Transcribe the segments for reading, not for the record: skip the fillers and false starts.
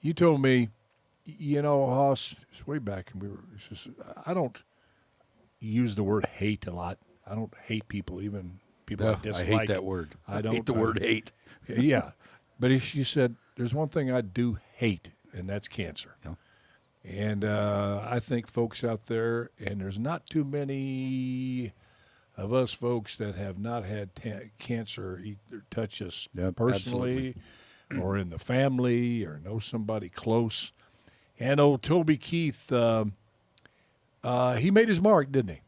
You told me, Hoss, it's way back, and it's just, I don't use the word hate a lot. I don't hate people, even people I dislike. I hate that word. I don't hate the word hate. Yeah. But she said, there's one thing I do hate, and that's cancer. Yeah. And I think folks out there, and there's not too many of us folks that have not had cancer either touch us personally or in the family or know somebody close. And old Toby Keith, he made his mark, didn't he?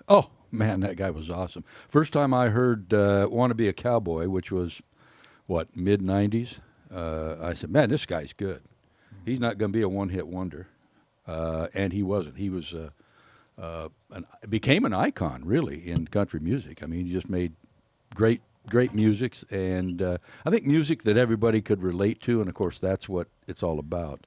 Oh, man, that guy was awesome. First time I heard Want to Be a Cowboy, which was, mid-'90s, I said, man, this guy's good. He's not going to be a one-hit wonder. And he wasn't. He was became an icon, really, in country music. I mean, he just made great music, and I think music that everybody could relate to, and, of course, that's what it's all about.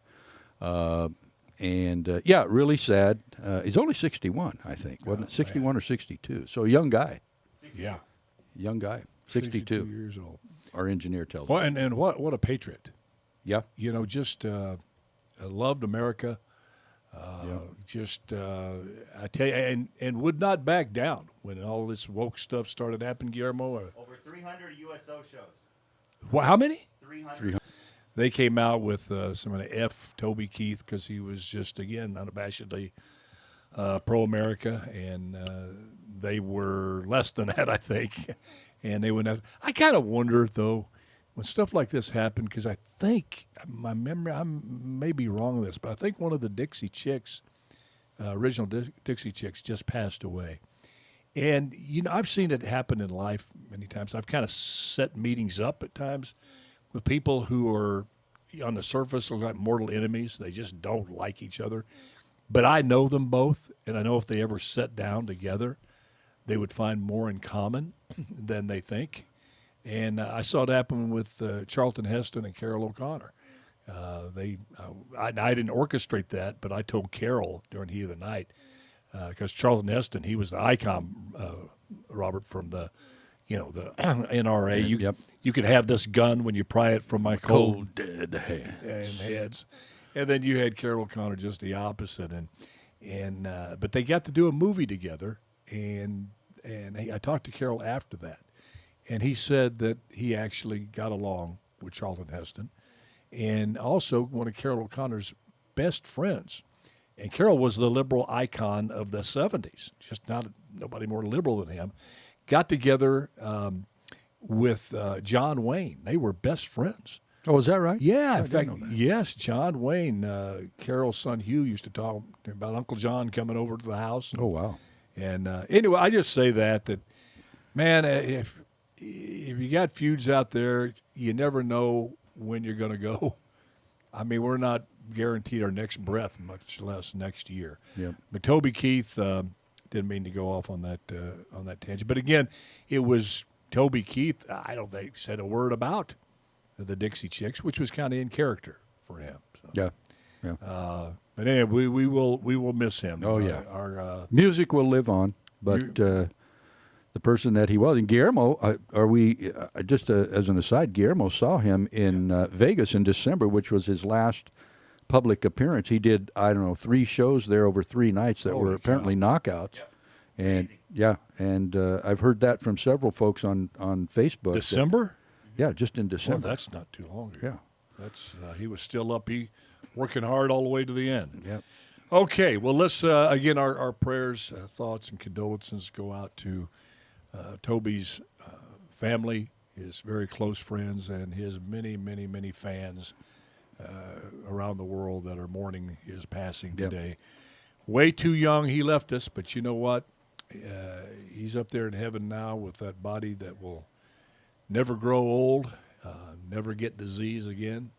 Really sad. He's only 61, I think, wasn't it? 61 or 62. So a young guy. Yeah. Young guy. 62 years old. Our engineer tells well, us. And what a patriot. Yeah. Just loved America. I tell you, and would not back down when all this woke stuff started happening, Guillermo. Over 300 USO shows. How many? 300. They came out with some of the F. Toby Keith because he was just, again, unabashedly pro-America, and they were less than that, I think. And they wouldn't have. I kind of wonder, though, when stuff like this happened, because I think, my memory, I may be wrong on this, but I think one of the Dixie Chicks, original Dixie Chicks, just passed away. And, I've seen it happen in life many times. I've kind of set meetings up at times with people who are, on the surface, look like mortal enemies. They just don't like each other. But I know them both, and I know if they ever sat down together, they would find more in common than they think. And I saw it happen with Charlton Heston and Carol O'Connor. I didn't orchestrate that, but I told Carol during the heat of the night, because Charlton Heston, he was the icon, Robert, from the NRA. You could have this gun when you pry it from my cold dead heads. And then you had Carol O'Connor, just the opposite. But they got to do a movie together, and I talked to Carol after that. And he said that he actually got along with Charlton Heston, and also one of Carol O'Connor's best friends. And Carol was the liberal icon of the 70s, just nobody more liberal than him. Got together with John Wayne. They were best friends. Oh, is that right? Yeah, in fact, yes, John Wayne. Carol's son Hugh used to talk about Uncle John coming over to the house. Oh, wow. And anyway, I just say that man, if you got feuds out there, you never know when you're going to go. I mean, we're not guaranteed our next breath, much less next year. Yep. But Toby Keith didn't mean to go off on that tangent. But again, it was Toby Keith. I don't think said a word about the Dixie Chicks, which was kind of in character for him. So. Yeah. But anyway, we will miss him. Oh yeah. Our music will live on, but the person that he was. And Guillermo, just as an aside, Guillermo saw him in Vegas in December, which was his last public appearance. He did, 3 shows there over 3 nights that were apparently knockouts. Yep. And I've heard that from several folks on Facebook. December? Just in December. Well, that's not too long ago. Yeah. That's he was still up, working hard all the way to the end. Yep. Okay, well, let's, again, our prayers, thoughts, and condolences go out to Toby's family, his very close friends, and his many, many, many fans around the world that are mourning his passing today. Way too young, he left us, but you know what? He's up there in heaven now with that body that will never grow old, never get disease again,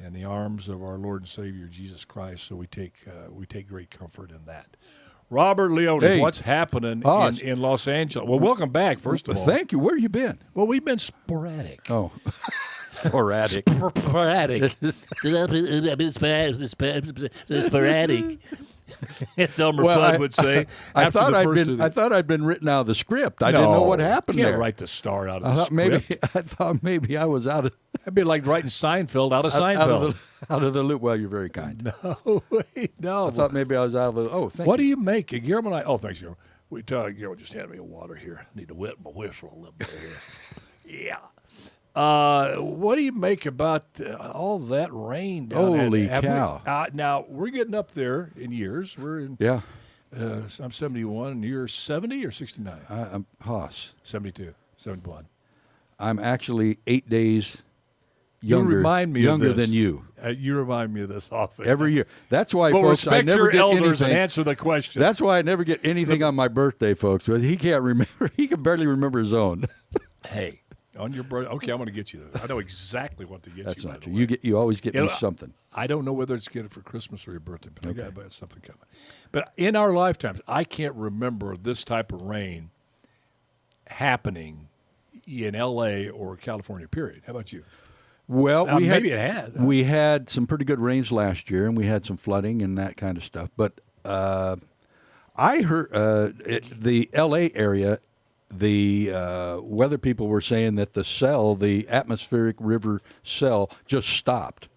in the arms of our Lord and Savior, Jesus Christ. So we take great comfort in that. Robert Leone, what's happening in Los Angeles? Well, welcome back, first of all. Thank you. Where have you been? Well, we've been sporadic. Oh. Sporadic. Sporadic. Sporadic. As Elmer Fudd would say. I after thought the I'd first been. of the- I thought I'd been written out of the script. I didn't know what happened You can't there. write the star out of I the thought script. I thought maybe I was out of That'd be like writing Seinfeld out of Seinfeld. out of the loop. Well, you're very kind. No, wait, no. I thought maybe I was out of the. Oh, thank What you. do you make? Guillermo and I. Oh, thanks, Guillermo. Guillermo just handed me a water here. Need to wet my whistle a little bit here. Yeah. What do you make about all that rain down there? Holy cow. Now, we're getting up there in years. We're in, Yeah, I'm 71, and you're 70 or 69? I'm Haas. 72, 71. I'm actually 8 days younger. You remind me younger of this. than you. You remind me of this often. Every year. That's why, But folks, I respect never your get elders anything. and answer the question. That's why I never get anything on my birthday, folks. But he can't remember. He can barely remember his own. Hey, on your birthday. Okay, I'm going to get you that. I know exactly what to get That's you. not by true. the way. You always get You me know, something. I don't know whether it's get it for Christmas or your birthday, but I got something coming. But in our lifetimes, I can't remember this type of rain happening in L.A. or California, period. How about you? Well, Maybe it had. We had some pretty good rains last year, and we had some flooding and that kind of stuff. But I heard the L.A. area, the weather people were saying that the atmospheric river cell, just stopped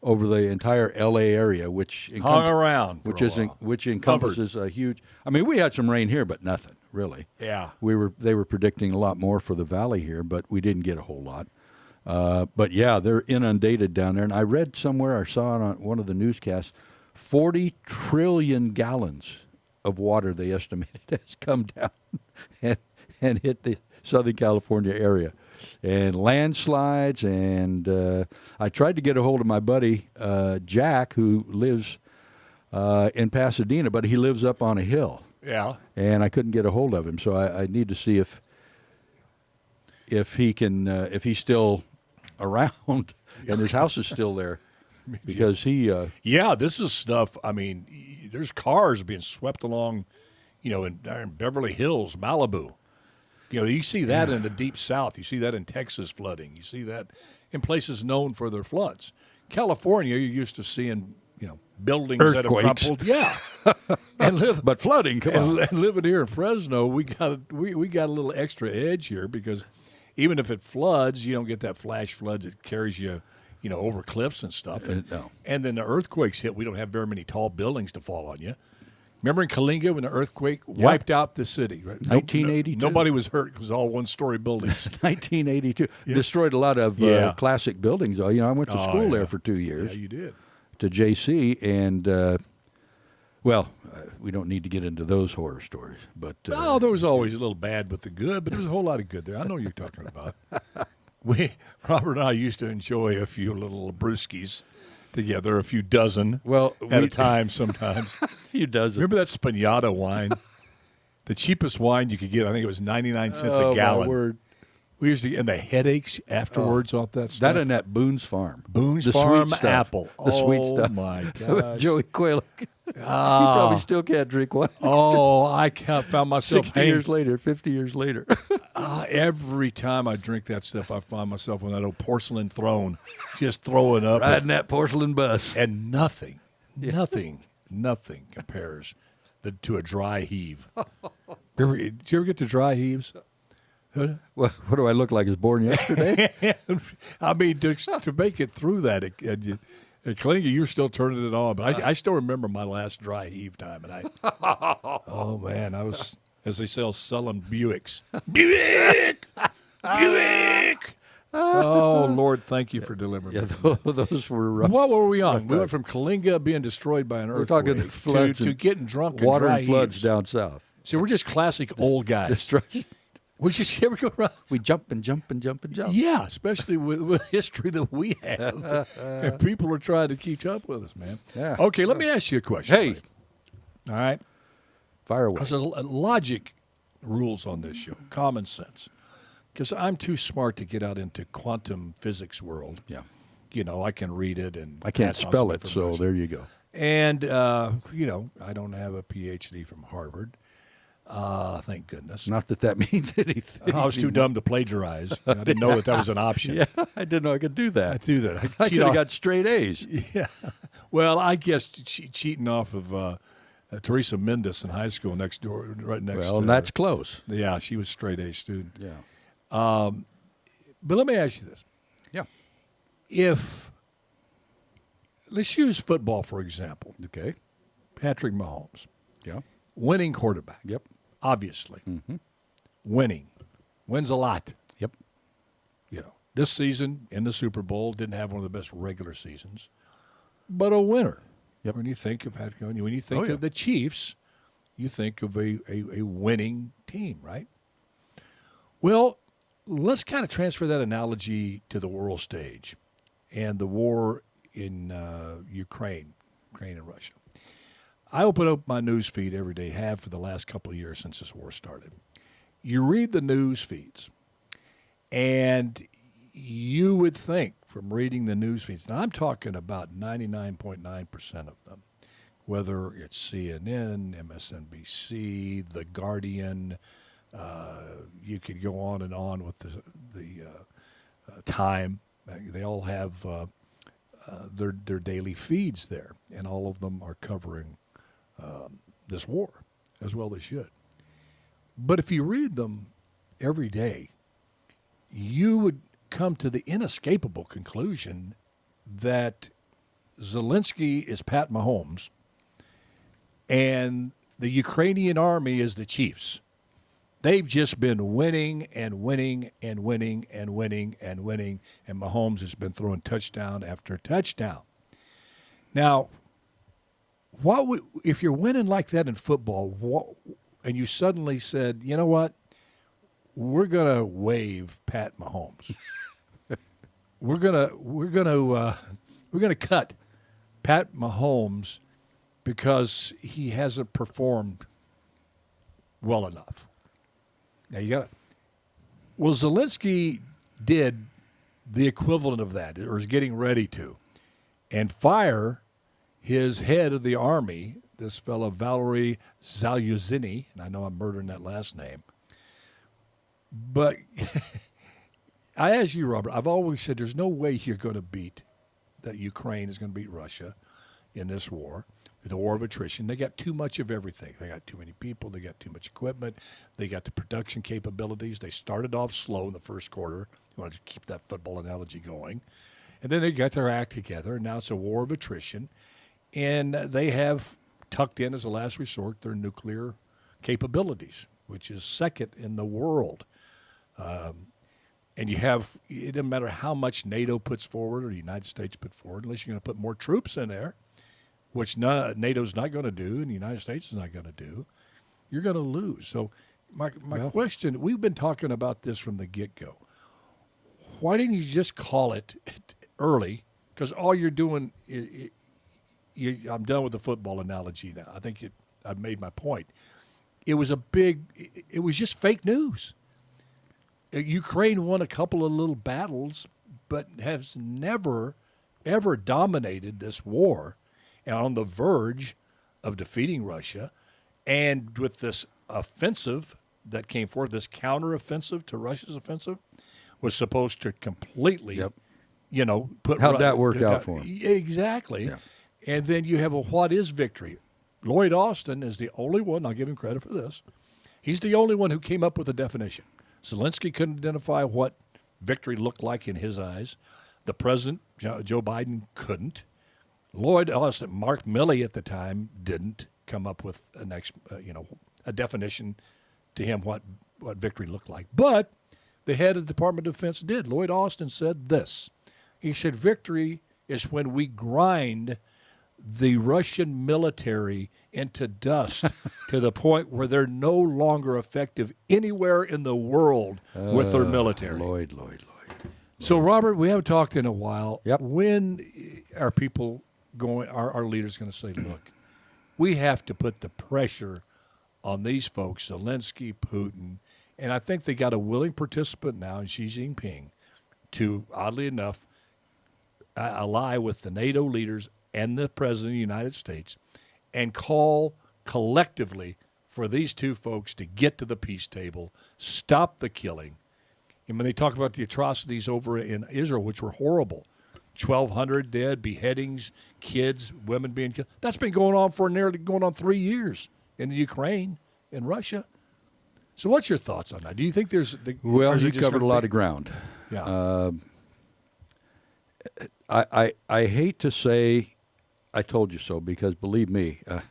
over the entire L.A. area, which Hung around for a while. which encompasses a huge. I mean, we had some rain here, but nothing really. Yeah. They were predicting a lot more for the valley here, but we didn't get a whole lot. But yeah, they're inundated down there. And I read somewhere, I saw it on one of the newscasts, 40 trillion gallons of water they estimated has come down and hit the Southern California area. And landslides, and I tried to get a hold of my buddy, Jack, who lives in Pasadena, but he lives up on a hill. Yeah. And I couldn't get a hold of him, so I need to see if he can, if he's still around and his house is still there, because he. Yeah, this is stuff. I mean, there's cars being swept along, in Beverly Hills, Malibu. You see that in the deep south. You see that in Texas flooding. You see that in places known for their floods. California, you're used to seeing, buildings Earthquakes. that have crumpled. Yeah. But flooding, come on. And living here in Fresno, we got a little extra edge here, because even if it floods, you don't get that flash floods that carries you, over cliffs and stuff. No. And then the earthquakes hit. We don't have very many tall buildings to fall on you. Remember in Kalinga when the earthquake wiped out the city? Right? 1982. Nobody was hurt. It was all one-story buildings. 1982 destroyed a lot of classic buildings. Though, I went to school there for 2 years. Yeah, you did. To JC, and we don't need to get into those horror stories, but There was always a little bad but the good, but there was a whole lot of good there. I know what you're talking about. Robert and I used to enjoy a few little brewskis together, a few dozen at a time sometimes. a few dozen. Remember that Spagnotta wine? The cheapest wine you could get, I think it was 99 cents a gallon. My word. We used to, and the headaches afterwards off that stuff. That and that Boone's Farm. Boone's the Farm sweet stuff. apple. The sweet stuff. Oh, my gosh. Joey Quaylick. You probably still can't drink wine. I found myself 60 years later, 50 years later. every time I drink that stuff, I find myself on that old porcelain throne, just throwing up. Riding that porcelain bus. And nothing compares to a dry heave. Did you ever get to dry heaves? What do I look like? I was born yesterday? I mean, to make it through that, at Kalinga, you're still turning it on. But I still remember my last dry heave time. And oh, man, I was, as they say, selling Buicks. Buick! Oh, Lord, thank you for delivering me. Those were rough. What were we on? We went from Kalinga being destroyed by an earthquake talking floods to getting drunk and water dry and floods heaves. down south. So we're just classic old guys. Destruction. We just here we go around. We jump and jump and jump and jump. Yeah, especially with history that we have. And people are trying to keep up with us, man. Yeah. Okay, let me ask you a question. Hey. All right. Fire away. Because logic rules on this show, common sense. Because I'm too smart to get out into quantum physics world. Yeah. I can read it and I can't pass on spell some it, so information. there you go. And, I don't have a PhD from Harvard. Thank goodness. Not that means anything. I was too dumb to plagiarize. I didn't know that was an option. Yeah, I didn't know I could do that. I do that. I could have got straight A's. Yeah. Well, I guess cheating off of Teresa Mendes in high school next door, right next Well, to and her. that's close. Yeah, she was straight A student. Yeah. But let me ask you this. Yeah. Let's use football, for example. Okay. Patrick Mahomes, Yeah. winning quarterback, Yep. obviously. Wins a lot. Yep. This season in the Super Bowl didn't have one of the best regular seasons, but a winner. Yep. When you think of Patrick, when you think Oh, yeah. of the Chiefs, you think of a winning team, right? Well, let's kind of transfer that analogy to the world stage and the war in Ukraine and Russia. I open up my news feed every day, have for the last couple of years since this war started. You read the news feeds, and you would think from reading the news feeds, and I'm talking about 99.9% of them, whether it's CNN, MSNBC, The Guardian, you could go on and on with the Time. They all have their daily feeds there, and all of them are covering this war as well they should. But if you read them every day, you would come to the inescapable conclusion that Zelensky is Pat Mahomes and the Ukrainian army is the Chiefs. They've just been winning and winning and winning and winning and winning, and Mahomes has been throwing touchdown after touchdown. Now, if you're winning like that in football, and you suddenly said, you know what, we're gonna waive Pat Mahomes. we're gonna cut Pat Mahomes because he hasn't performed well enough. Now you got it. Well, Zelensky did the equivalent of that, or is getting ready to, and fire his head of the army, this fellow Valery Zaluzny, and I know I'm murdering that last name. But I ask you, Robert, I've always said there's no way you're going to beat, that Ukraine is going to beat Russia in this war, the war of attrition. They got too much of everything. They got too many people. They got too much equipment. They got the production capabilities. They started off slow in the first quarter. You want to keep that football analogy going. And then they got their act together, and now it's a war of attrition. And they have tucked in as a last resort their nuclear capabilities, which is second in the world. And you have, it doesn't matter how much NATO puts forward or the United States put forward, unless you're going to put more troops in there, which NATO's not going to do and the United States is not going to do, you're going to lose. So my question, we've been talking about this from the get-go. Why didn't you just call it early? Because all you're doing, I'm done with the football analogy now. I think I've made my point. It was just fake news. Ukraine won a couple of little battles, but has never, ever dominated this war, and on the verge of defeating Russia. And with this offensive that came forth, this counteroffensive to Russia's offensive, was supposed to completely, put. How'd that work out for him? Exactly. Yeah. And then you have what is victory? Lloyd Austin is the only one, I'll give him credit for this, he's the only one who came up with a definition. Zelensky couldn't identify what victory looked like in his eyes. The president, Joe Biden, couldn't. Lloyd Austin, Mark Milley at the time, didn't come up with a definition to him what victory looked like. But the head of the Department of Defense did. Lloyd Austin said this. He said, victory is when we grind the Russian military into dust to the point where they're no longer effective anywhere in the world with their military. Lloyd. So, Robert, we haven't talked in a while. Yep. When are people going, our leaders going to say, look, we have to put the pressure on these folks, Zelensky, Putin, and I think they got a willing participant now in Xi Jinping to, oddly enough, ally with the NATO leaders and the President of the United States and call collectively for these two folks to get to the peace table, stop the killing. And when they talk about the atrocities over in Israel, which were horrible, 1,200 dead, beheadings, kids, women being killed. That's been going on for nearly 3 years in the Ukraine, in Russia. So what's your thoughts on that? Do you think there's... Well, you covered a lot of ground. Yeah. I hate to say I told you so, because believe me, I'm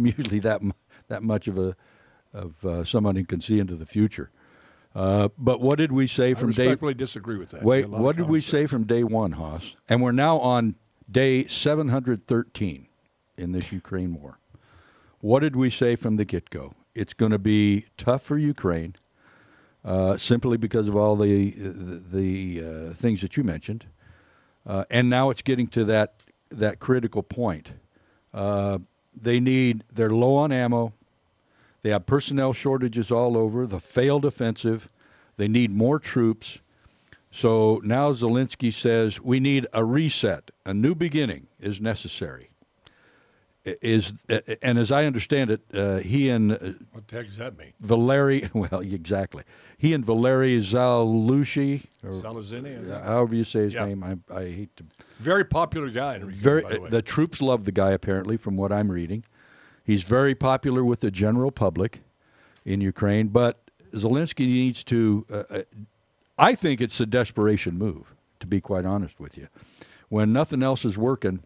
usually that much of someone who can see into the future. But what did we say from day? I respectfully disagree with that. Wait, what did we say from day one, Haas? And we're now on day 713 in this Ukraine war. What did we say from the get-go? It's going to be tough for Ukraine, simply because of all the things that you mentioned, and now it's getting to that critical point. They're low on ammo. They have personnel shortages all over, the failed offensive. They need more troops. So now Zelensky says we need a reset. A new beginning is necessary. And as I understand it, he and what the heck does that mean? Valery, well, exactly. He and Valery Zaluzhy, however you say his name, I hate to. Very popular guy in Ukraine, by the way. The troops love the guy, apparently, from what I'm reading. He's very popular with the general public in Ukraine, but Zelensky needs to, I think it's a desperation move, to be quite honest with you. When nothing else is working,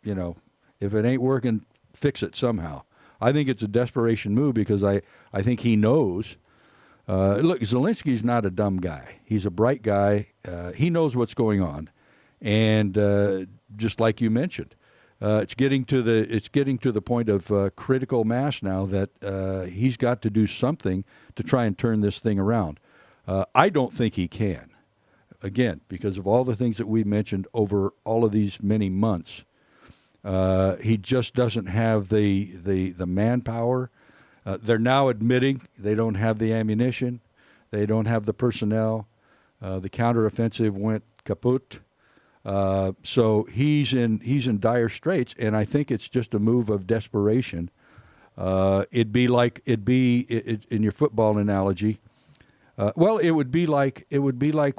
if it ain't working, fix it somehow. I think it's a desperation move because I think he knows. Look, Zelensky's not a dumb guy. He's a bright guy. He knows what's going on. And just like you mentioned, it's getting to the point of critical mass now that he's got to do something to try and turn this thing around. I don't think he can, again, because of all the things that we mentioned over all of these many months. He just doesn't have the manpower. They're now admitting they don't have the ammunition, they don't have the personnel. The counteroffensive went kaput. So he's in dire straits, and I think it's just a move of desperation. It'd be in your football analogy. It would be like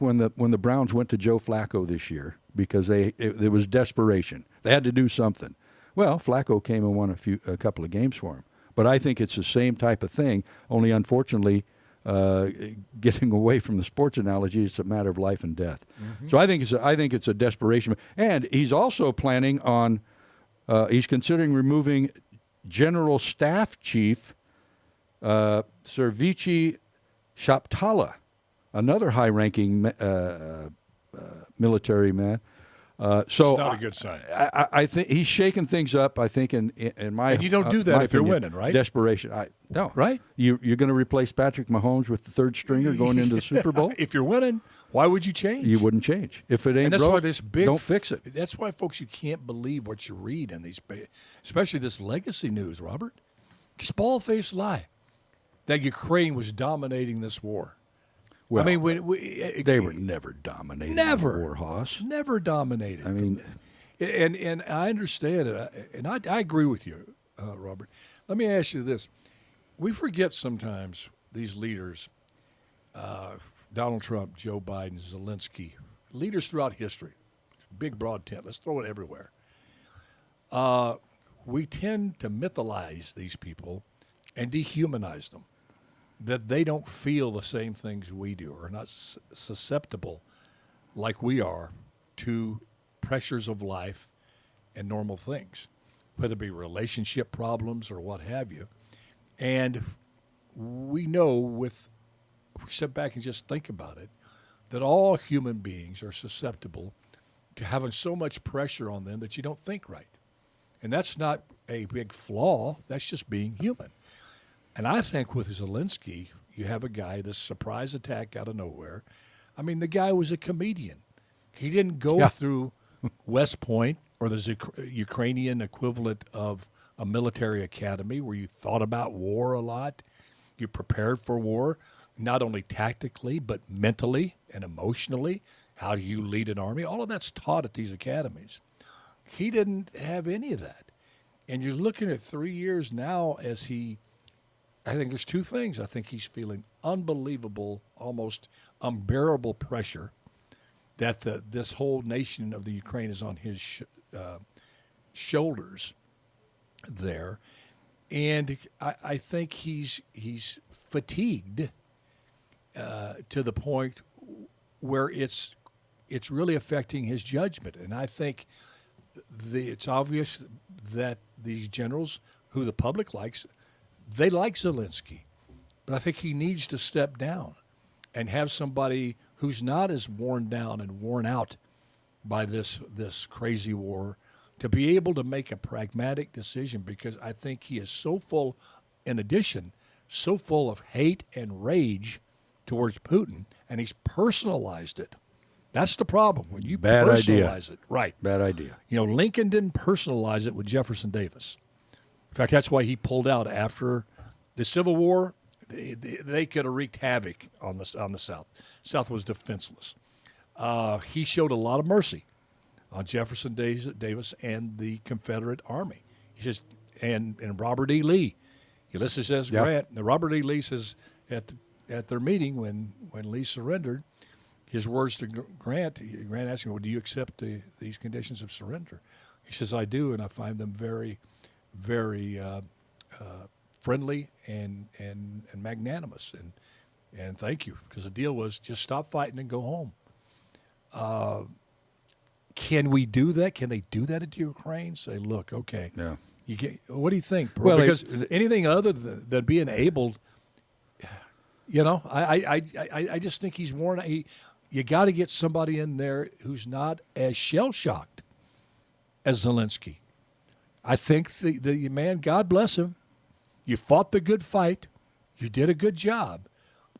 when the Browns went to Joe Flacco this year because it was desperation. They had to do something. Well, Flacco came and won a couple of games for him. But I think it's the same type of thing. Only unfortunately, getting away from the sports analogy, it's a matter of life and death. Mm-hmm. So I think it's a desperation. And he's also planning on. He's considering removing General Staff Chief Servici Shaptala, another high-ranking military man. So it's not a good sign. I think he's shaking things up. I think in my and you don't do that if you're winning, right? Desperation. No, right? You're going to replace Patrick Mahomes with the third stringer going into the Super Bowl. If you're winning, why would you change? You wouldn't change if it ain't. And that's broke, why this don't fix it. That's why, folks, you can't believe what you read in these, especially this legacy news, Robert. Bald-faced lie that Ukraine was dominating this war. Well, I mean, they were never dominated. Never, war, Hoss. Never dominated. I mean, and I understand it, and I agree with you, Robert. Let me ask you this: we forget sometimes these leaders, Donald Trump, Joe Biden, Zelensky, leaders throughout history, big broad tent. Let's throw it everywhere. We tend to mythologize these people and dehumanize them. That they don't feel the same things we do, or not susceptible like we are to pressures of life and normal things, whether it be relationship problems or what have you. And we know, if we sit back and just think about it, that all human beings are susceptible to having so much pressure on them that you don't think right. And that's not a big flaw. That's just being human. And I think with Zelensky, you have a guy, this surprise attack out of nowhere. I mean, the guy was a comedian. He didn't go through West Point or the Ukrainian equivalent of a military academy where you thought about war a lot. You prepared for war, not only tactically, but mentally and emotionally. How do you lead an army? All of that's taught at these academies. He didn't have any of that. And you're looking at 3 years now as I think there's two things. I think he's feeling unbelievable, almost unbearable pressure that this whole nation of the Ukraine is on his shoulders there. And I think he's fatigued to the point where it's really affecting his judgment. And I think it's obvious that these generals, who the public likes, they like Zelensky. But I think he needs to step down and have somebody who's not as worn down and worn out by this crazy war to be able to make a pragmatic decision, because I think he is so full, in addition, so full of hate and rage towards Putin, and he's personalized it. That's the problem. When you personalize it. Right. Bad idea. You know, Lincoln didn't personalize it with Jefferson Davis. In fact, that's why he pulled out after the Civil War. They could have wreaked havoc on the South. South was defenseless. He showed a lot of mercy on Jefferson Davis and the Confederate Army. He says, and Robert E. Lee, Ulysses S. Grant. Now, Robert E. Lee says at their meeting when Lee surrendered, his words to Grant asked him, "Well, do you accept these conditions of surrender?" He says, "I do, and I find them very, very friendly and magnanimous, and thank you," because the deal was just stop fighting and go home. Can we do that? Can they do that at Ukraine? Say, look, okay, what do you think, bro? Well, because anything other than being able, I just think he's worn. You got to get somebody in there who's not as shell shocked as Zelensky. I think the man, God bless him, you fought the good fight, you did a good job,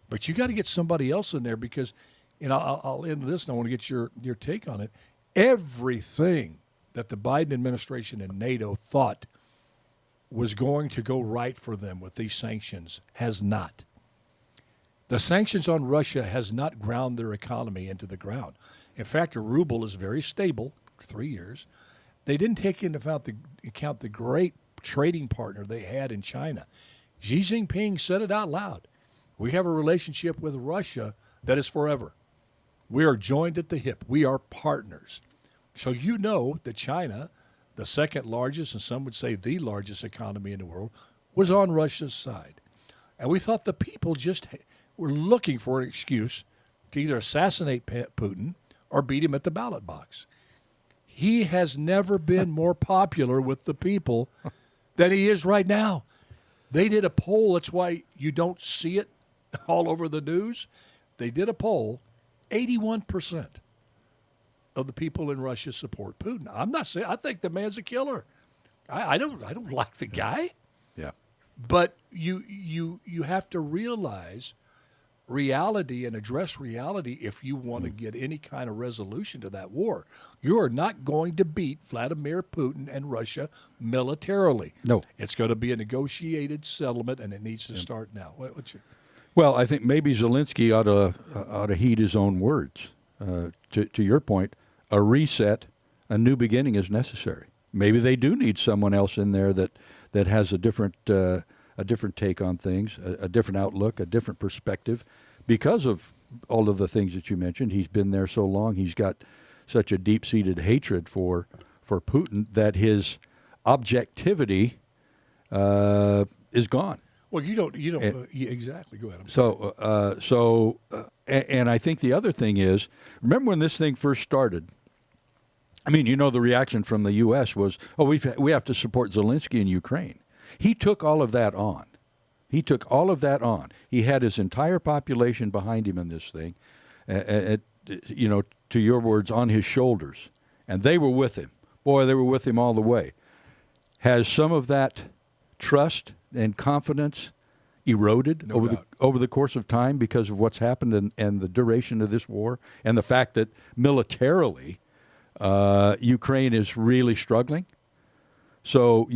but you got to get somebody else in there, because, I'll end this and I want to get your take on it. Everything that the Biden administration and NATO thought was going to go right for them with these sanctions has not. The sanctions on Russia has not ground their economy into the ground. In fact, the ruble is very stable for 3 years. They didn't take into account the great trading partner they had in China. Xi Jinping said it out loud. We have a relationship with Russia that is forever. We are joined at the hip. We are partners. So that China, the second largest, and some would say the largest economy in the world, was on Russia's side. And we thought the people just were looking for an excuse to either assassinate Putin or beat him at the ballot box. He has never been more popular with the people than he is right now. They did a poll. That's why you don't see it all over the news. They did a poll. 81% of the people in Russia support Putin. I'm not saying I think the man's a killer. I don't like the guy. Yeah. But you have to realize reality and address reality if you want to get any kind of resolution to that war. You are not going to beat Vladimir Putin and Russia militarily. No. It's going to be a negotiated settlement, and it needs to start now. What's your... Well, I think maybe Zelensky ought to heed his own words. To your point, a reset, a new beginning is necessary. Maybe they do need someone else in there that has a different take on things, a different outlook, a different perspective, because of all of the things that you mentioned. He's been there so long. He's got such a deep-seated hatred for Putin that his objectivity is gone. Well, you don't exactly. Go ahead. And I think the other thing is, remember when this thing first started? I mean, the reaction from the U.S. was, we have to support Zelensky in Ukraine. He took all of that on. He had his entire population behind him in this thing, to your words, on his shoulders. And they were with him. Boy, they were with him all the way. Has some of that trust and confidence eroded over the course of time because of what's happened and the duration of this war, and the fact that militarily Ukraine is really struggling? So,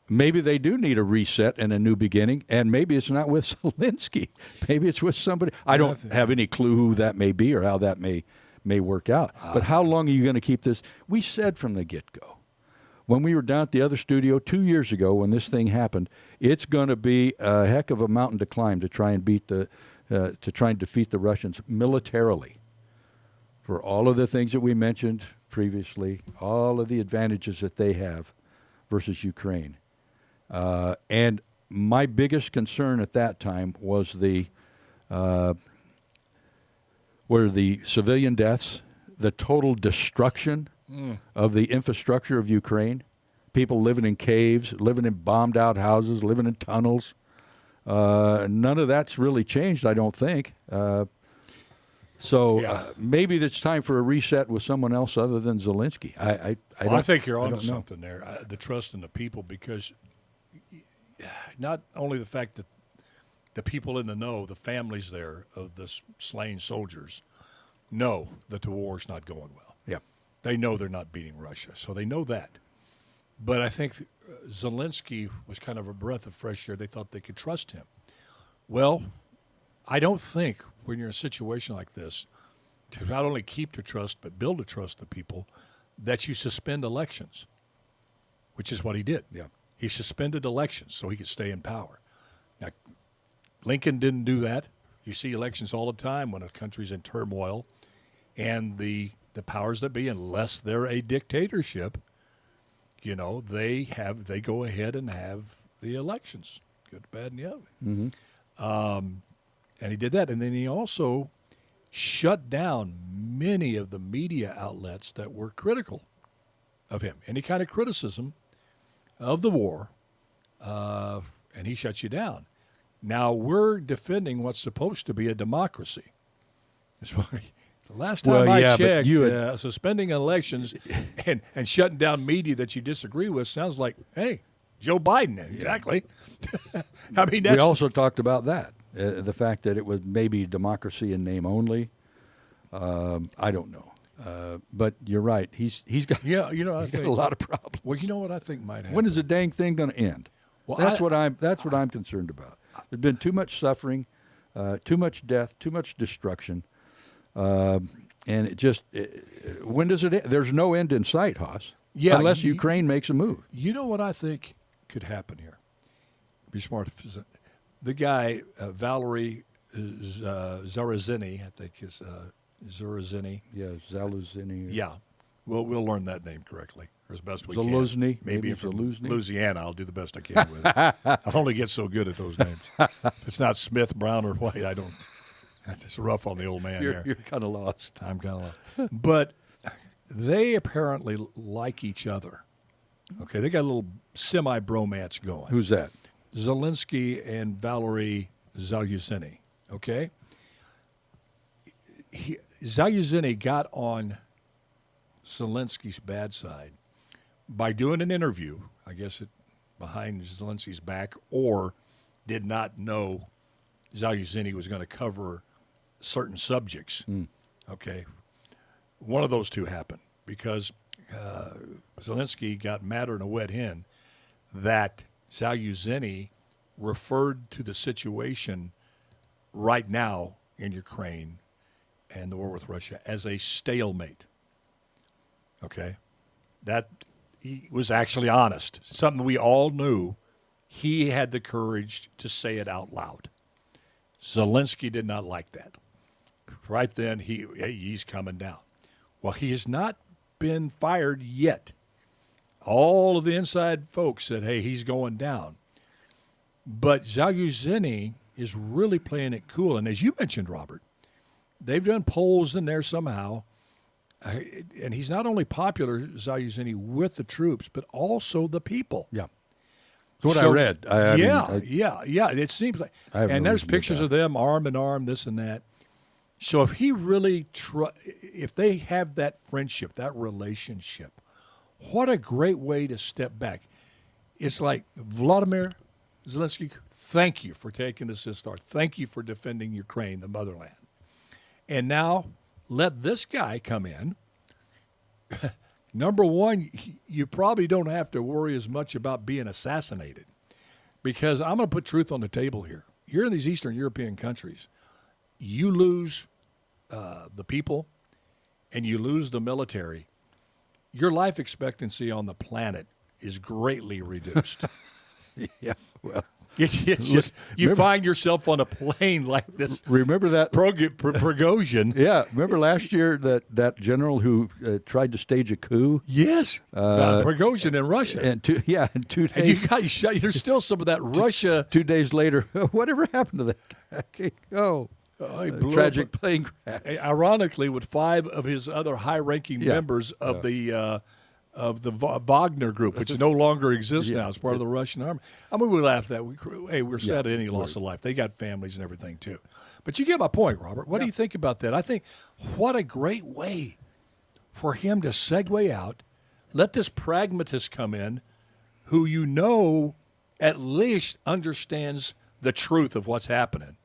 maybe they do need a reset and a new beginning, and maybe it's not with Zelensky. Maybe it's with somebody. I don't have any clue who that may be or how that may work out. But how long are you going to keep this? We said from the get-go, when we were down at the other studio 2 years ago when this thing happened, it's going to be a heck of a mountain to climb to try and defeat the Russians militarily. For all of the things that we mentioned previously, all of the advantages that they have versus Ukraine. And my biggest concern at that time was the civilian deaths, the total destruction of the infrastructure of Ukraine, people living in caves, living in bombed-out houses, living in tunnels. None of that's really changed, I don't think. Maybe it's time for a reset with someone else other than Zelensky. I think you're onto something there, the trust in the people, because not only the fact that the people in the know, the families there of the slain soldiers, know that the war's not going well. Yeah. They know they're not beating Russia, so they know that. But I think Zelensky was kind of a breath of fresh air. They thought they could trust him. Well, I don't think when you're in a situation like this, to not only keep the trust but build the trust of people, that you suspend elections, which is what he did. Yeah. He suspended elections so he could stay in power. Now, Lincoln didn't do that. You see elections all the time when a country's in turmoil, and the powers that be, unless they're a dictatorship, they go ahead and have the elections, good, bad, and the ugly. Mm-hmm. And he did that, and then he also shut down many of the media outlets that were critical of him. Any kind of criticism of the war, and he shuts you down. Now we're defending what's supposed to be a democracy. The last time I checked, suspending elections and shutting down media that you disagree with sounds like, hey, Joe Biden. Exactly. I mean, we also talked about that, the fact that it was maybe democracy in name only. I don't know. But you're right. He's got I got think a lot of problems. Well, you know what I think might happen? When is the dang thing going to end? Well, that's what I'm concerned about. There's been too much suffering, too much death, too much destruction, and when does it end? There's no end in sight, Haas. Yeah, unless Ukraine makes a move. You know what I think could happen here? Be smart. The guy Valery Zarazini, I think is Zarazini. Yeah, Zaluzny. Yeah, we'll learn that name correctly, or as best we can. Zaluzny. Maybe from Louisiana, I'll do the best I can with it. I'll only get so good at those names. If it's not Smith, Brown, or White, I don't. It's rough on the old man there. You're kind of lost. I'm kind of lost. But they apparently like each other. Okay, they got a little semi-bromance going. Who's that? Zelensky and Valery Zaluzny. Okay? Zaluzny got on Zelensky's bad side by doing an interview, I guess behind Zelensky's back, or did not know Zaluzny was going to cover certain subjects. Okay. One of those two happened because Zelensky got madder than a wet hen that Zaluzny referred to the situation right now in Ukraine and the war with Russia as a stalemate. Okay? That he was actually honest. Something we all knew. He had the courage to say it out loud. Zelensky did not like that. Right then, he's coming down. Well, he has not been fired yet. All of the inside folks said, hey, he's going down. But Zaluzny is really playing it cool. And as you mentioned, Robert, they've done polls in there somehow. And he's not only popular, Zaluzny, with the troops, but also the people. Yeah. That's what I read. Yeah. It seems like, and there's pictures of them arm in arm, this and that. So if he really, if they have that friendship, that relationship, what a great way to step back. It's like, Vladimir Zelensky, thank you for taking us this far. Thank you for defending Ukraine, the motherland. And now let this guy come in. Number one, you probably don't have to worry as much about being assassinated, because I'm going to put truth on the table here. You're in these Eastern European countries. You lose the people and you lose the military. your life expectancy on the planet is greatly reduced. Yeah. Well, It's just you find yourself on a plane like this. remember that? Prigozhin. Yeah. Remember last year that general who tried to stage a coup? Yes, Prigozhin in Russia. And 2 days. And you got shot. There's still some of that Russia. 2 days later, whatever happened to that guy? Oh, He blew tragic up. plane crash. Ironically, with 5 of his other high-ranking Yeah. members of the Wagner group, which no longer exists now, as part of the Russian army. I mean, we laugh that. We're sad at any loss of life. They got families and everything too. But you get my point, Robert. What do you think about that? I think what a great way for him to segue out. Let this pragmatist come in, who at least understands the truth of what's happening.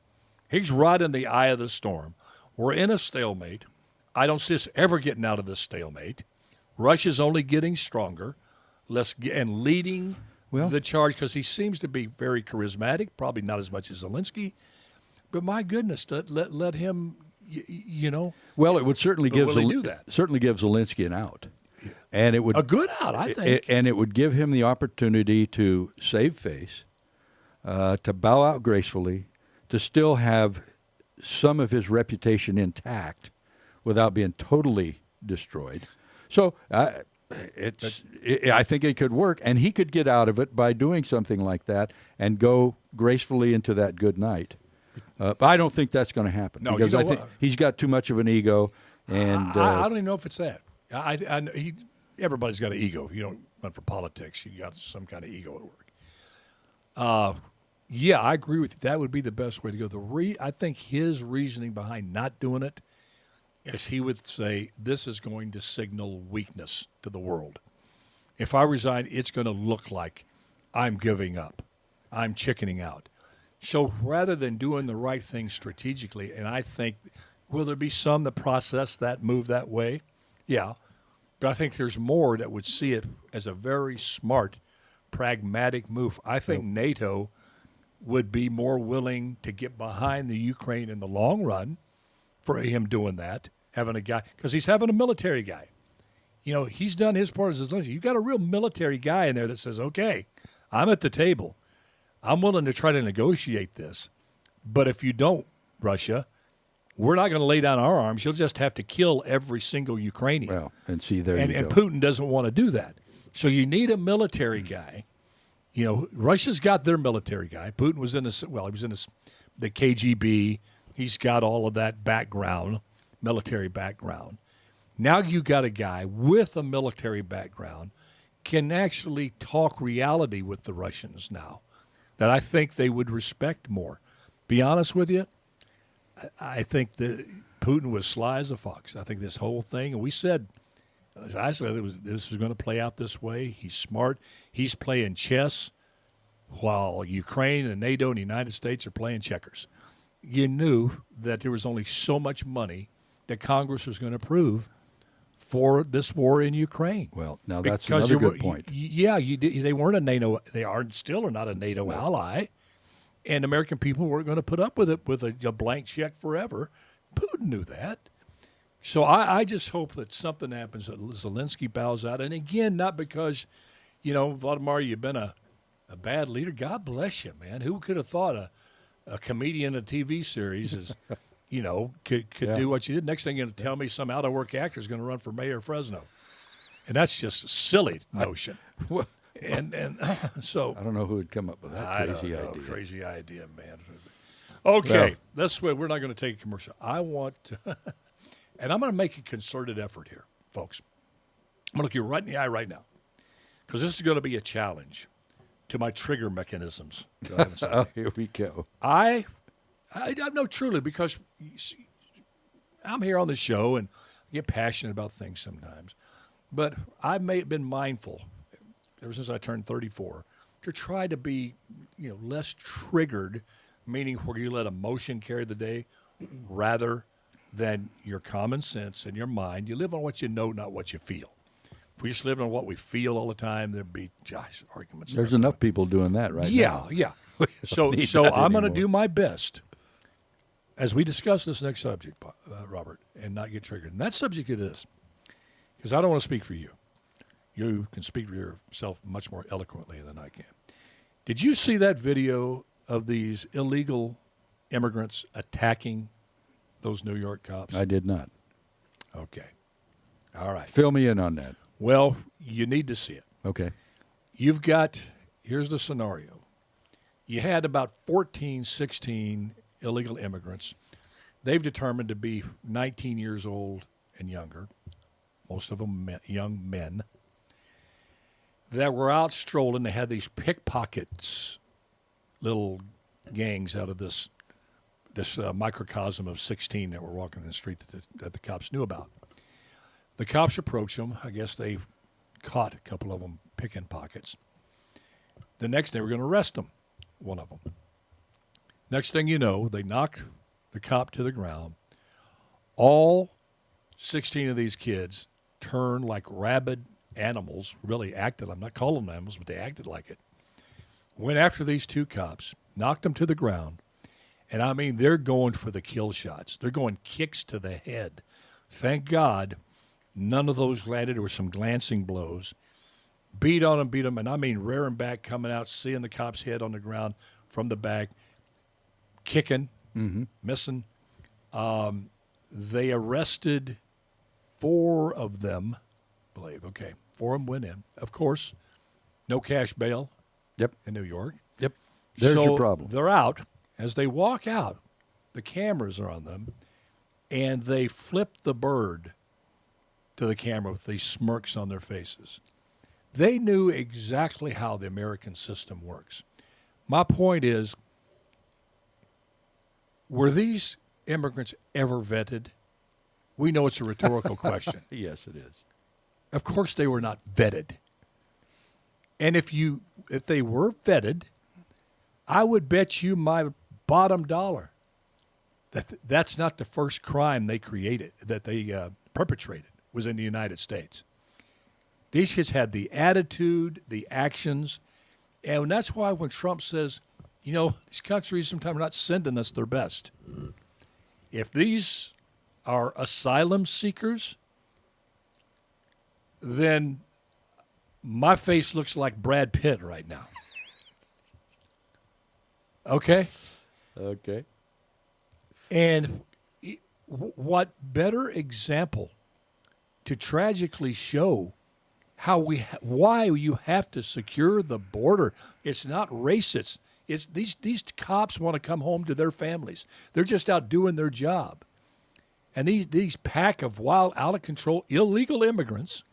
He's right in the eye of the storm. We're in a stalemate. I don't see us ever getting out of this stalemate. Russia's only getting stronger, and leading the charge because he seems to be very charismatic, probably not as much as Zelensky. But my goodness, let him, Well, it would certainly give will he do that? certainly give Zelensky an out, and it would a good out, I think. and it would give him the opportunity to save face, to bow out gracefully, to still have some of his reputation intact, without being totally destroyed. So I think it could work, and he could get out of it by doing something like that and go gracefully into that good night. But I don't think that's going to happen because I think he's got too much of an ego. And I don't even know if it's that. Everybody's got an ego. You don't run for politics. You got some kind of ego at work. Yeah, I agree with you. That would be the best way to go. I think his reasoning behind not doing it is he would say, this is going to signal weakness to the world. If I resign, it's going to look like I'm giving up. I'm chickening out. So rather than doing the right thing strategically, and I think, will there be some that process that move that way? Yeah. But I think there's more that would see it as a very smart, pragmatic move. I think NATO would be more willing to get behind the Ukraine in the long run for him doing that, having a guy, because he's having a military guy. He's done his part as Zelensky. You've got a real military guy in there that says, okay, I'm at the table. I'm willing to try to negotiate this. But if you don't, Russia, we're not going to lay down our arms. You'll just have to kill every single Ukrainian. Well, and see, there and, you and go. Putin doesn't want to do that. So you need a military guy. Russia's got their military guy. Putin was in the KGB. He's got all of that background, military background. Now you got a guy with a military background can actually talk reality with the Russians now that I think they would respect more. Be honest with you, I think that Putin was sly as a fox. I think this whole thing, and I said this was going to play out this way. He's smart. He's playing chess while Ukraine and NATO and the United States are playing checkers. You knew that there was only so much money that Congress was going to approve for this war in Ukraine. Well, now that's another good point. Yeah, they weren't a NATO. They still are not a NATO ally, and American people weren't going to put up with it with a blank check forever. Putin knew that. So I just hope that something happens, that Zelensky bows out. And again, not because, Vladimir, you've been a bad leader. God bless you, man. Who could have thought a comedian in a TV series is, could do what you did? Next thing you're going to tell me some out-of-work actor is going to run for mayor of Fresno. And that's just a silly notion. And so I don't know who would come up with that crazy idea. Crazy idea, man. Okay, we're not going to take a commercial. I want to, and I'm going to make a concerted effort here, folks. I'm going to look you right in the eye right now, because this is going to be a challenge to my trigger mechanisms. Oh, here we go. I know truly, because I'm here on the show and I get passionate about things sometimes, but I may have been mindful ever since I turned 34 to try to be, less triggered, meaning where you let emotion carry the day rather than your common sense and your mind. You live on what you know, not what you feel. If we just live on what we feel all the time, there'd be arguments. There's enough people doing that right now. Yeah. So I'm going to do my best as we discuss this next subject, Robert, and not get triggered. And that subject it is, because I don't want to speak for you. You can speak for yourself much more eloquently than I can. Did you see that video of these illegal immigrants attacking those New York cops? I did not. Okay. All right. Fill me in on that. Well, you need to see it. Okay. Here's the scenario. You had about 14, 16 illegal immigrants. They've determined to be 19 years old and younger, most of them young men, that were out strolling. They had these pickpockets, little gangs out of this microcosm of 16 that were walking in the street that the cops knew about. The cops approached them. I guess they caught a couple of them picking pockets. The next day, they were going to arrest them, one of them. Next thing you know, they knocked the cop to the ground. All 16 of these kids turned like rabid animals, really acted. I'm not calling them animals, but they acted like it. Went after these two cops, knocked them to the ground, and I mean, they're going for the kill shots. They're going kicks to the head. Thank God none of those landed. There were some glancing blows. Beat them, and I mean rearing back, coming out, seeing the cop's head on the ground from the back, kicking, missing. They arrested 4 of them, I believe. Okay, 4 of them went in. Of course, no cash bail in New York. Yep. There's so your problem. They're out. As they walk out, the cameras are on them, and they flip the bird to the camera with these smirks on their faces. They knew exactly how the American system works. My point is, were these immigrants ever vetted? We know it's a rhetorical question. Yes, it is. Of course they were not vetted. And if they were vetted, I would bet you my bottom dollar that's not the first crime they perpetrated was in the United States. These kids had the attitude, the actions, and that's why when Trump says, these countries sometimes are not sending us their best. If these are asylum seekers, then my face looks like Brad Pitt right now. Okay? Okay. And what better example to tragically show why you have to secure the border? It's not racist. It's these cops want to come home to their families. They're just out doing their job. And these pack of wild, out of control, illegal immigrants.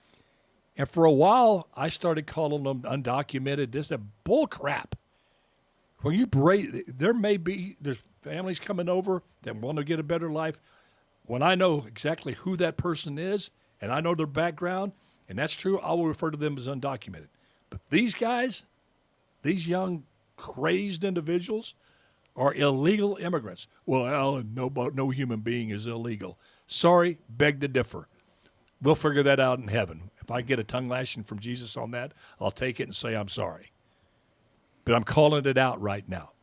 And for a while, I started calling them undocumented. This is bull crap. When there's families coming over that want to get a better life. When I know exactly who that person is and I know their background, and that's true, I will refer to them as undocumented. But these guys, these young, crazed individuals, are illegal immigrants. Well, Alan, no human being is illegal. Sorry, beg to differ. We'll figure that out in heaven. If I get a tongue lashing from Jesus on that, I'll take it and say I'm sorry. But I'm calling it out right now.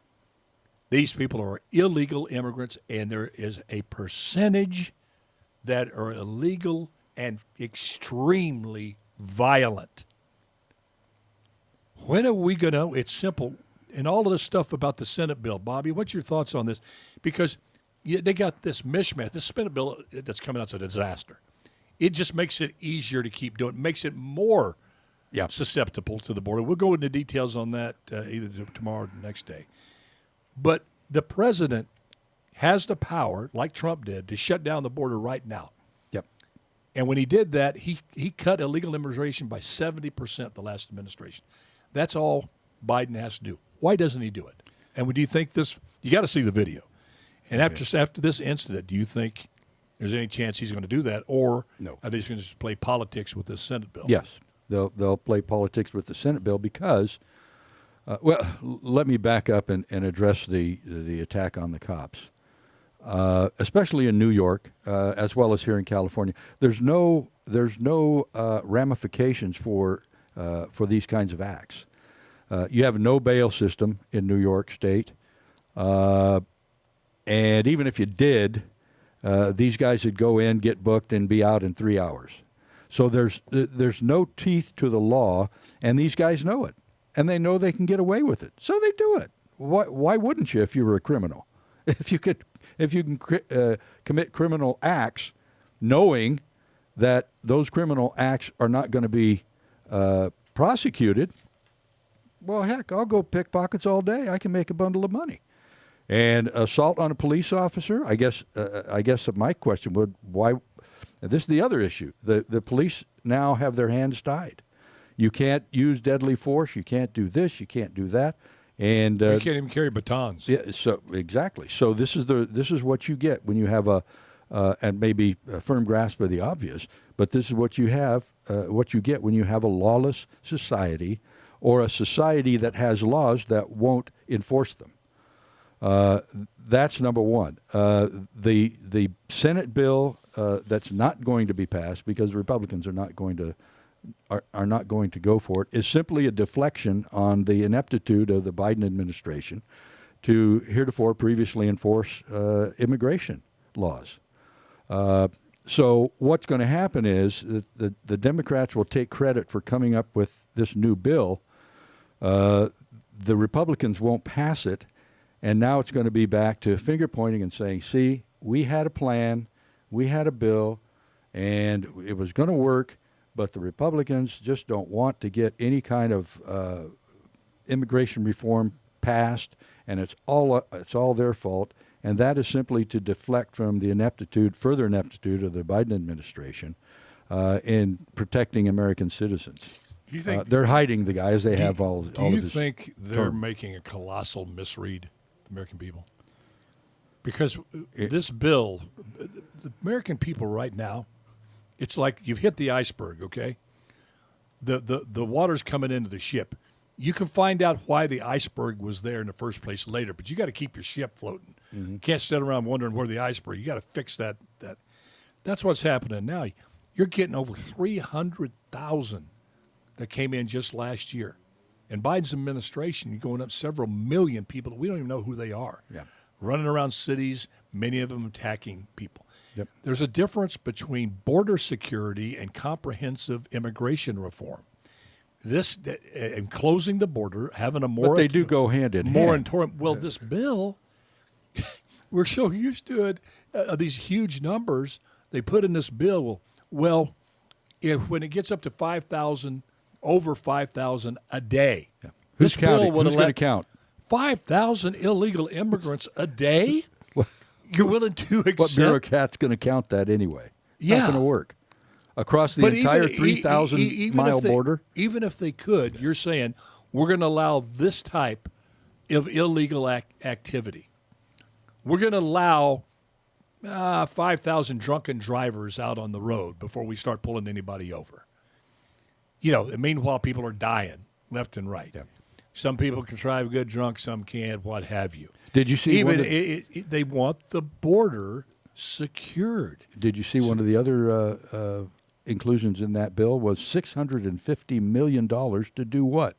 These people are illegal immigrants, and there is a percentage that are illegal and extremely violent. When are we going to? It's simple. And all of this stuff about the Senate bill, Bobby, what's your thoughts on this? Because they got this mishmash. This Senate bill that's coming out is a disaster. It just makes it easier to keep doing. It makes it more susceptible to the border. We'll go into details on that either tomorrow or the next day. But the president has the power, like Trump did, to shut down the border right now. Yep. And when he did that, he cut illegal immigration by 70% the last administration. That's all Biden has to do. Why doesn't he do it? And do you think this – you got to see the video. And after this incident, do you think there's any chance he's going to do that, or are they just going to just play politics with this Senate bill? Yes. They'll play politics with the Senate bill because let me back up and address the attack on the cops, especially in New York, as well as here in California. There's no ramifications for these kinds of acts. You have no bail system in New York State, and even if you did, these guys would go in, get booked, and be out in 3 hours. So there's no teeth to the law, and these guys know it, and they know they can get away with it, so they do it. Why wouldn't you if you were a criminal? If you can commit criminal acts, knowing that those criminal acts are not going to be prosecuted, well, heck, I'll go pickpockets all day. I can make a bundle of money. And assault on a police officer, I guess my question would, why? This is the other issue. The police now have their hands tied. You can't use deadly force. You can't do this. You can't do that. And you can't even carry batons. Yeah. So exactly. So this is what you get when you have and maybe a firm grasp of the obvious, but this is what you have. What you get when you have a lawless society, or a society that has laws that won't enforce them. That's number one. The Senate bill that's not going to be passed because the Republicans are not going to go for it is simply a deflection on the ineptitude of the Biden administration to heretofore previously enforce immigration laws. So what's going to happen is the Democrats will take credit for coming up with this new bill. The Republicans won't pass it. And now it's going to be back to finger pointing and saying, see, we had a plan, we had a bill, and it was going to work, but the Republicans just don't want to get any kind of immigration reform passed, and it's all their fault. And that is simply to deflect from the further ineptitude of the Biden administration in protecting American citizens. Do you think they're hiding the guys they have all of this. Do you think they're making a colossal misread, the American people? Because this bill, the American people right now, it's like you've hit the iceberg, okay? The water's coming into the ship. You can find out why the iceberg was there in the first place later, but you got to keep your ship floating. Mm-hmm. You can't sit around wondering where the iceberg. You got to fix that. That's what's happening now. You're getting over 300,000 that came in just last year. And Biden's administration, you're going up several million people that we don't even know who they are. Yeah. Running around cities, many of them attacking people. Yep. There's a difference between border security and comprehensive immigration reform. This and closing the border, having a more. But they do go hand in hand. Well, this bill, we're so used to it. These huge numbers they put in this bill. Well, when it gets up to 5,000, over 5,000 a day, yeah. This bill would Who's going to count 5,000 illegal immigrants a day. You're willing to accept? What bureaucrat's going to count that anyway? Yeah, not going to work. Across the entire 3,000-mile border? Even if they could, you're saying we're going to allow this type of illegal activity. We're going to allow 5,000 drunken drivers out on the road before we start pulling anybody over. Meanwhile, people are dying left and right. Yeah. Some people can drive good drunk, some can't, what have you. Did you see they want the border secured. Did you see one of the other inclusions in that bill was $650 million to do what?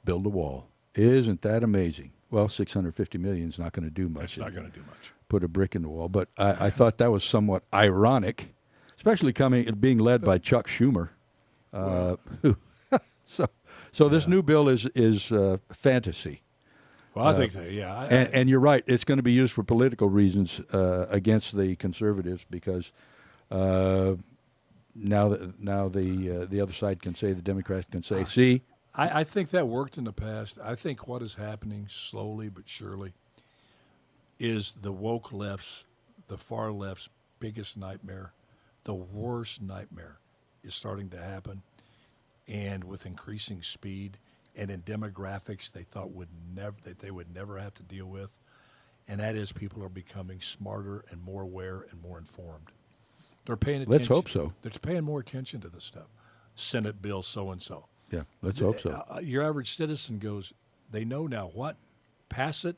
Build a wall. Isn't that amazing? Well, $650 million is not going to do much. It's not going to do much. Put a brick in the wall. But I thought that was somewhat ironic, especially being led by Chuck Schumer. So this new bill is fantasy. Well, I think that, yeah. And you're right. It's going to be used for political reasons against the conservatives because now the other side can say, the Democrats can say, see. I think that worked in the past. I think what is happening slowly but surely is the woke left's, the far left's biggest nightmare, the worst nightmare is starting to happen, and with increasing speed and in demographics they thought they would never have to deal with, and that is people are becoming smarter and more aware and more informed. They're paying attention. Let's hope so. They're paying more attention to this stuff. Senate bill so-and-so. Yeah, let's hope so. Your average citizen goes, they know now what? Pass it,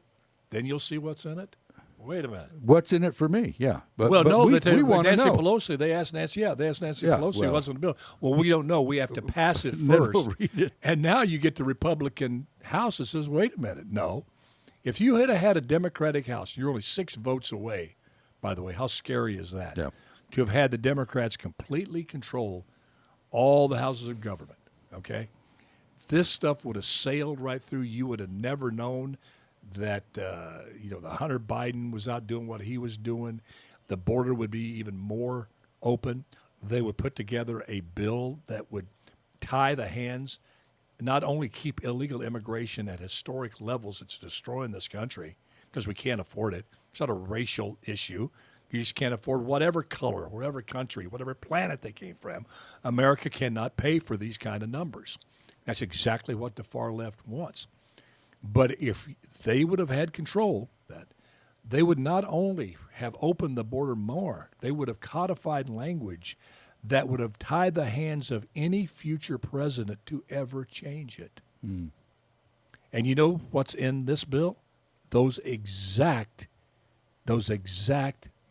then you'll see what's in it? Wait a minute. What's in it for me? Yeah. But we want Nancy Pelosi, they asked Nancy Pelosi what's in the bill. Well, we don't know. We have to pass it first. Read it. And now you get the Republican House that says, wait a minute, no. If you had a Democratic House, you're only 6 votes away, by the way. How scary is that? Yeah. to have had the Democrats completely control all the houses of government, okay? This stuff would have sailed right through. You would have never known that, the Hunter Biden was out doing what he was doing. The border would be even more open. They would put together a bill that would tie the hands, not only keep illegal immigration at historic levels, it's destroying this country because we can't afford it. It's not a racial issue. You just can't afford whatever color, whatever country, whatever planet they came from. America cannot pay for these kind of numbers. That's exactly what the far left wants. But if they would have had control, that they would not only have opened the border more, they would have codified language that would have tied the hands of any future president to ever change it. Mm. And you know what's in this bill? Those exact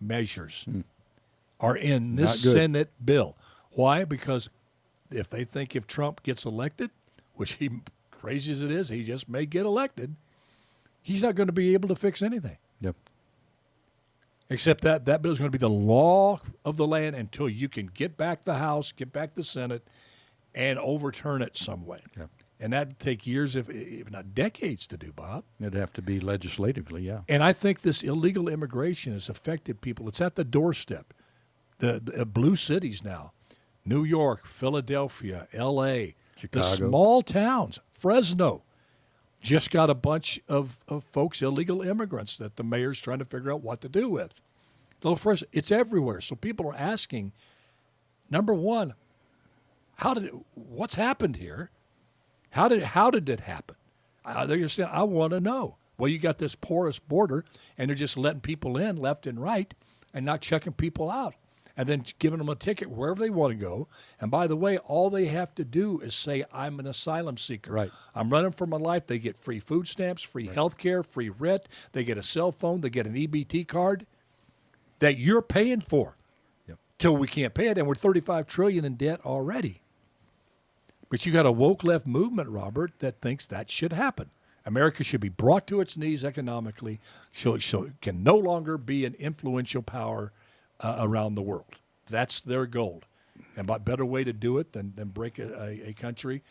measures are in this Senate bill. Why? Because if they think if Trump gets elected, which he, crazy as it is, he just may get elected, he's not going to be able to fix anything. Yep. Except that bill is going to be the law of the land until you can get back the House, get back the Senate, and overturn it some way. Yep. And that'd take years, if not decades, to do, Bob. It'd have to be legislatively, yeah. And I think this illegal immigration has affected people. It's at the doorstep. The blue cities now, New York, Philadelphia, L.A., Chicago. The small towns, Fresno, just got a bunch of folks, illegal immigrants, that the mayor's trying to figure out what to do with. Little Fresno, it's everywhere. So people are asking, number one, what's happened here? How did it happen? They're saying, I want to know. Well, you got this porous border, and they're just letting people in left and right and not checking people out, and then giving them a ticket wherever they want to go. And by the way, all they have to do is say, I'm an asylum seeker. Right. I'm running for my life. They get free food stamps, free health care, free rent. They get a cell phone. They get an EBT card that you're paying for till we can't pay it. And we're $35 trillion in debt already. But you got a woke left movement, Robert, that thinks that should happen. America should be brought to its knees economically so it can no longer be an influential power around the world. That's their goal. And what better way to do it than break a country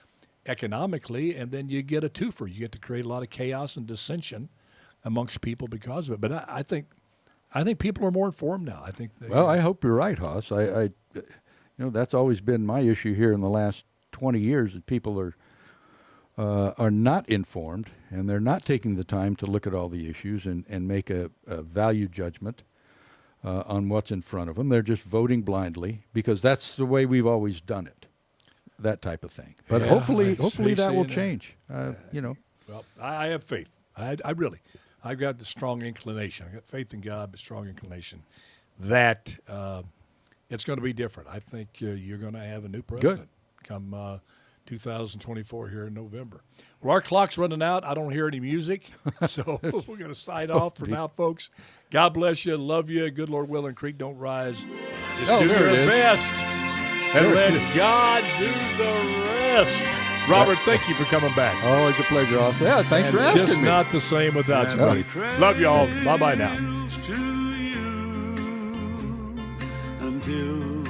economically, and then you get a twofer. You get to create a lot of chaos and dissension amongst people because of it. But I think people are more informed now. I think. I hope you're right, Haas. That's always been my issue here in the last 20 years, that people are not informed, and they're not taking the time to look at all the issues and make a value judgment on what's in front of them. They're just voting blindly because that's the way we've always done it, that type of thing. But hopefully that will change. Well, I have faith. I've got the strong inclination. I've got faith in God, but strong inclination that it's going to be different. I think you're going to have a new president. Come 2024 here in November. Well, our clock's running out. I don't hear any music, so we're going to sign off for now, folks. God bless you. Love you. Good Lord willing, creek don't rise. Just do your best and let God do the rest. Robert, thank you for coming back. Always a pleasure, also. Yeah, thanks for asking me. It's just not the same without you, buddy. Love you all. Bye-bye now. Until